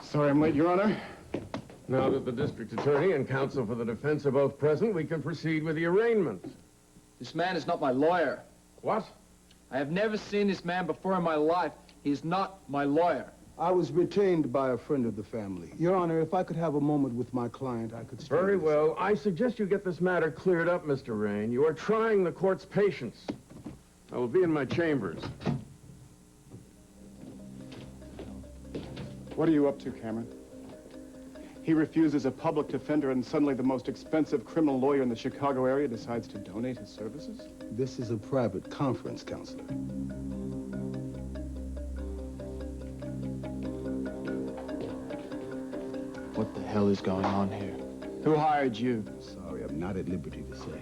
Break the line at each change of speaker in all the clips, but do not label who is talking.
Sorry I'm late, Your Honor.
Now that the district attorney and counsel for the defense are both present, we can proceed with the arraignment.
This man is not my lawyer.
What?
I have never seen this man before in my life. He is not my lawyer.
I was retained by a friend of the family. Your Honor, if I could have a moment with my client, I could...
Very well. I suggest you get this matter cleared up, Mr. Rain. You are trying the court's patience. I will be in my chambers.
What are you up to, Cameron? He refuses a public defender, and suddenly the most expensive criminal lawyer in the Chicago area decides to donate his services?
This is a private conference, Counselor.
What the hell is going on here? Who hired you?
Sorry, I'm not at liberty to say.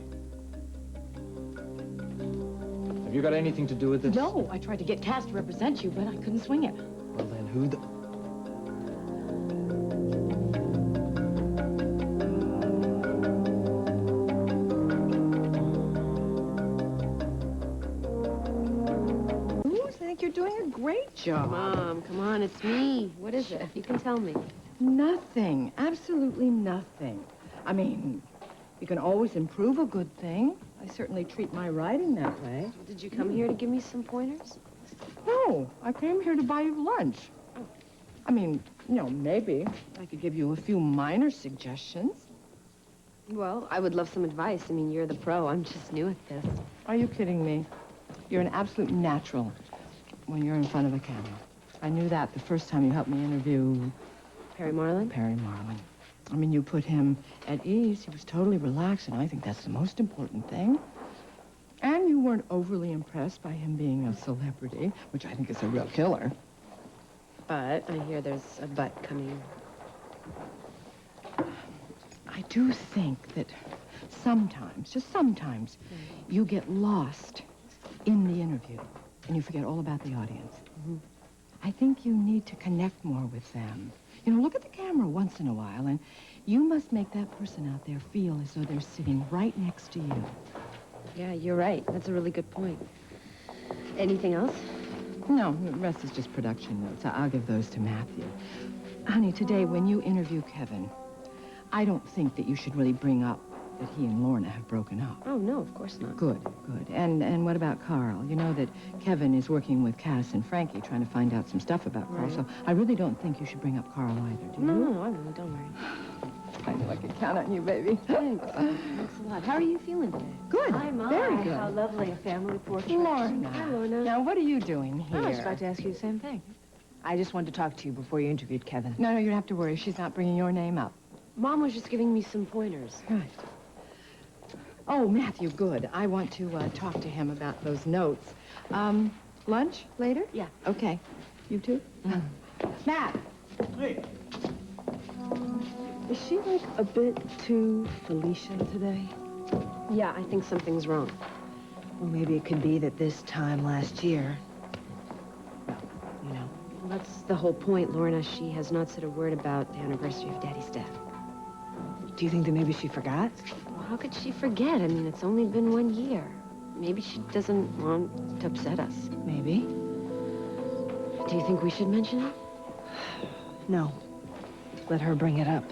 Have you got anything to do with this?
No, I tried to get Cass to represent you, but I couldn't swing it.
Well, then who the...
You're doing a great job.
Mom, come on, it's me. What is it? You can tell me.
Nothing. Absolutely nothing. I mean, you can always improve a good thing. I certainly treat my writing that way.
Did you come here to give me some pointers?
No, I came here to buy you lunch. I mean, you know, maybe I could give you a few minor suggestions.
Well, I would love some advice. I mean, you're the pro. I'm just new at this.
Are you kidding me? You're an absolute natural when you're in front of a camera. I knew that the first time you helped me interview...
Perry Marlin?
Perry Marlin. I mean, you put him at ease. He was totally relaxed, and I think that's the most important thing. And you weren't overly impressed by him being a celebrity, which I think is a real killer.
But I hear there's a but coming.
I do think that sometimes, just sometimes, you get lost in the interview, and you forget all about the audience.
Mm-hmm.
I think you need to connect more with them. You know, look at the camera once in a while, and you must make that person out there feel as though they're sitting right next to you.
Yeah, you're right. That's a really good point. Anything else?
No, the rest is just production notes. I'll give those to Matthew. Honey, today, when you interview Kevin, I don't think that you should really bring up that he and Lorna have broken up.
Oh, no, of course not.
Good, good. And what about Carl? You know that Kevin is working with Cass and Frankie trying to find out some stuff about Carl, so I really don't think you should bring up Carl either, do you?
No, I won't. Don't worry.
I know I can count on you, baby.
Thanks. Thanks a lot. How are you feeling today?
Good.
Hi, Mom.
Very good.
How lovely, a family portrait.
Lorna.
Hi, Lorna.
Now, what are you doing here?
I was about to ask you the same thing. I just wanted to talk to you before you interviewed Kevin.
No, you don't have to worry. She's not bringing your name up.
Mom was just giving me some pointers.
Right. Oh, Matthew, good. I want to talk to him about those notes. Lunch later?
Yeah.
Okay. You too? Matt!
Hey.
Is she, like, a bit too Felicia today?
Yeah, I think something's wrong.
Well, maybe it could be that this time last year, well, you know.
Well, that's the whole point, Lorna. She has not said a word about the anniversary of Daddy's death.
Do you think that maybe she forgot?
Well, how could she forget? I mean, it's only been 1 year. Maybe she doesn't want to upset us.
Maybe.
Do you think we should mention it?
No. Let her bring it up.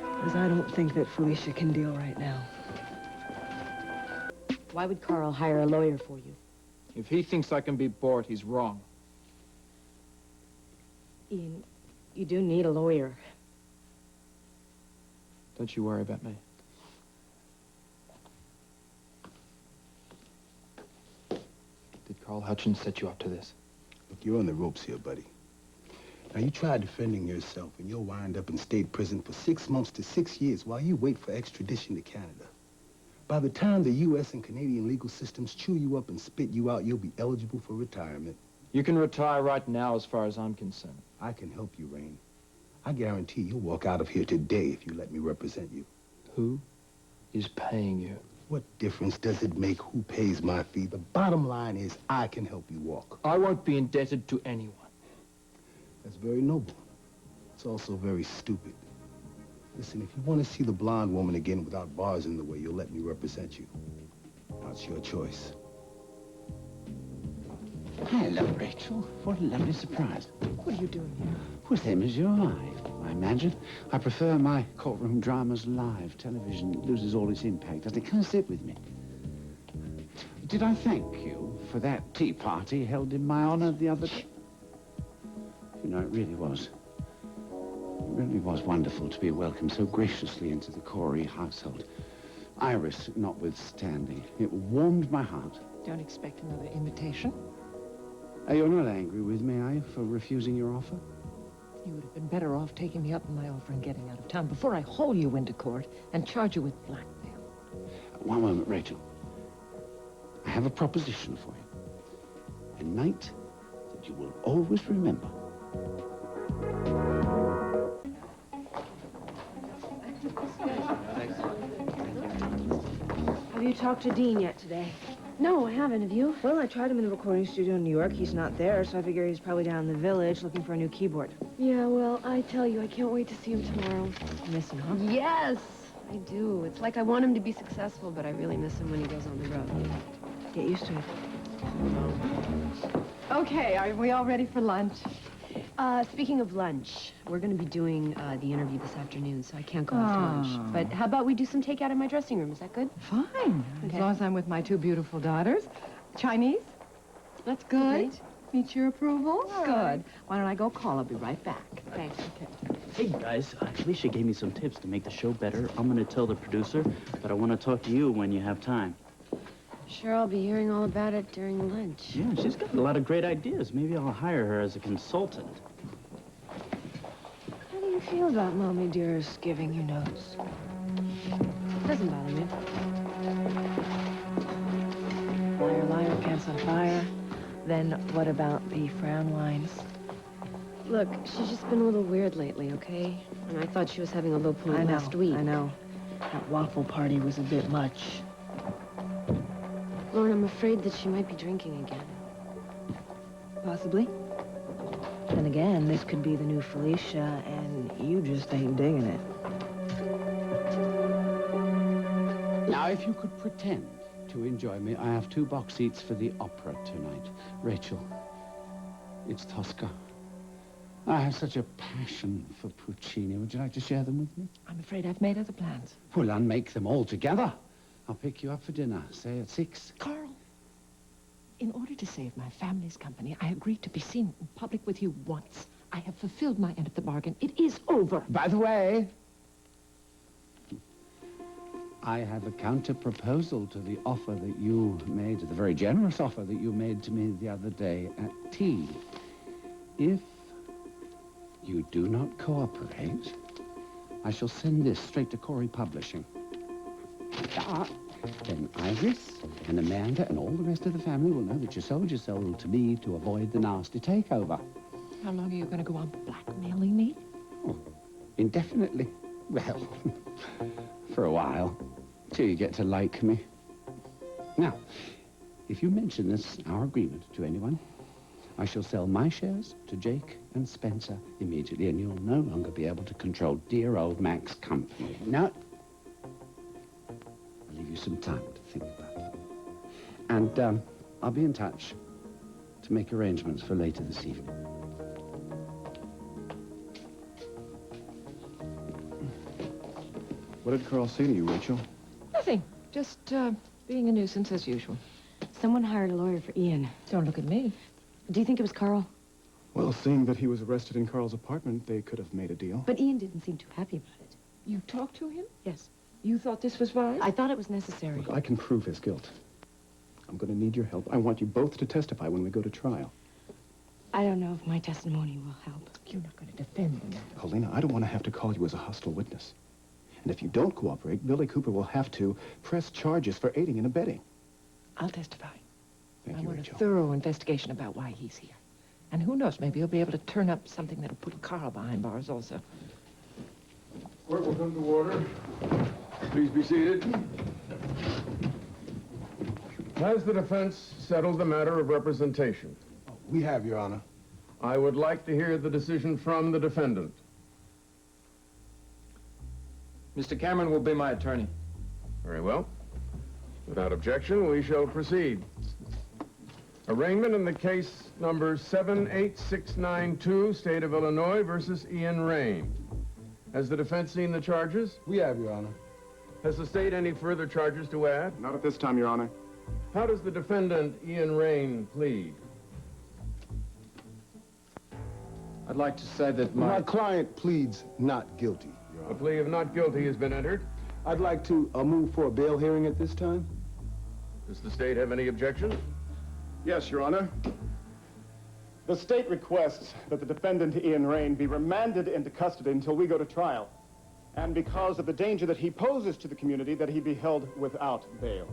Because I don't think that Felicia can deal right now.
Why would Carl hire a lawyer for you?
If he thinks I can be bought, he's wrong.
Ian, you do need a lawyer.
Don't you worry about me. Did Carl Hutchins set you up to this?
Look, you're on the ropes here, buddy. Now, you try defending yourself, and you'll wind up in state prison for 6 months to 6 years while you wait for extradition to Canada. By the time the U.S. and Canadian legal systems chew you up and spit you out, you'll be eligible for retirement.
You can retire right now as far as I'm concerned.
I can help you, Rain. I guarantee you'll walk out of here today if you let me represent you.
Who is paying you?
What difference does it make who pays my fee? The bottom line is I can help you walk.
I won't be indebted to anyone.
That's very noble. It's also very stupid. Listen, if you want to see the blonde woman again without bars in the way, you'll let me represent you. Now it's your choice.
Hello, Rachel. What a lovely surprise.
What are you doing here?
Well, same as you, I imagine. I prefer my courtroom dramas live. Television loses all its impact, doesn't it? Come and sit with me. Did I thank you for that tea party held in my honor the other day? You know, it really was wonderful to be welcomed so graciously into the Cory household. Iris notwithstanding, it warmed my heart.
Don't expect another invitation.
You're not angry with me, are you, for refusing your offer?
You would have been better off taking me up on my offer and getting out of town before I haul you into court and charge you with blackmail.
One moment, Rachel. I have a proposition for you. A night that you will always remember.
Have you talked to Dean yet today?
No, I haven't. Have you?
Well, I tried him in the recording studio in New York. He's not there, so I figure he's probably down in the village looking for a new keyboard.
Yeah, well, I tell you, I can't wait to see him tomorrow.
You miss him, huh?
Yes, I do. It's like I want him to be successful, but I really miss him when he goes on the road.
Get used to it.
Okay, are we all ready for lunch?
Speaking of lunch, we're going to be doing the interview this afternoon, so I can't go out to lunch. But how about we do some takeout in my dressing room? Is that good?
Fine.
Okay.
As long as I'm with my two beautiful daughters. Chinese? That's good.
Okay.
Meet your approval?
All
Good.
right.
Why don't I go call? I'll be right back.
Thanks.
Okay.
Hey, guys, Felicia gave me some tips to make the show better. I'm going to tell the producer, but I want to talk to you when you have time.
Sure, I'll be hearing all about it during lunch.
Yeah, she's got a lot of great ideas. Maybe I'll hire her as a consultant.
How do you feel about Mommy Dearest giving you notes?
Doesn't bother me.
Liar, liar, pants on fire. Then what about the frown lines?
Look, she's just been a little weird lately, okay? And I thought she was having a low point last week.
I know. That waffle party was a bit much.
Lorna, I'm afraid that she might be drinking again.
Possibly. Then again, this could be the new Felicia, and you just ain't digging it.
Now, if you could pretend to enjoy me, I have 2 box seats for the opera tonight. Rachel, it's Tosca. I have such a passion for Puccini. Would you like to share them with me?
I'm afraid I've made other plans.
Well, unmake them all together. I'll pick you up for dinner, say at 6.
Carl, in order to save my family's company, I agreed to be seen in public with you once. I have fulfilled my end of the bargain. It is over.
By the way, I have a counter-proposal to the offer that you made, the very generous offer that you made to me the other day at tea. If you do not cooperate, I shall send this straight to Cory Publishing. Then Iris and Amanda and all the rest of the family will know that you sold your soul to me to avoid the nasty takeover.
How long are you going to go on blackmailing me?
Oh, indefinitely. Well, for a while, till you get to like me. Now, if you mention this, our agreement, to anyone, I shall sell my shares to Jake and Spencer immediately, and you'll no longer be able to control dear old Mac's company. Now, I'll leave you some time to think about it. And I'll be in touch to make arrangements for later this evening.
What did Carl say to you, Rachel?
Nothing. Just being a nuisance as usual.
Someone hired a lawyer for Ian.
Don't look at me.
Do you think it was Carl?
Well, seeing that he was arrested in Carl's apartment, they could have made a deal.
But Ian didn't seem too happy about it.
You talked to him?
Yes.
You thought this was wise?
I thought it was necessary.
Look, I can prove his guilt. I'm going to need your help. I want you both to testify when we go to trial.
I don't know if my testimony will help.
You're not going to defend him.
Paulina, I don't want to have to call you as a hostile witness. And if you don't cooperate, Billy Cooper will have to press charges for aiding and abetting.
I'll testify.
Thank
I
you,
want
Rachel.
a thorough investigation about why he's here. And who knows, maybe he'll be able to turn up something that'll put Carl behind bars also.
Court will come to order. Please be seated. Has the defense settled the matter of representation?
We have, Your Honor.
I would like to hear the decision from the defendant.
Mr. Cameron will be my attorney.
Very well. Without objection, we shall proceed. Arraignment in the case number 78692, State of Illinois versus Ian Rain. Has the defense seen the charges?
We have, Your Honor.
Has the state any further charges to add?
Not at this time, Your Honor.
How does the defendant, Ian Rain, plead?
I'd like to say that
My client pleads not guilty, Your
A
Honor.
plea of not guilty has been entered.
I'd like to move for a bail hearing at this time.
Does the state have any objections?
Yes, Your Honor. The state requests that the defendant, Ian Rain, be remanded into custody until we go to trial. And because of the danger that he poses to the community, that he be held without bail.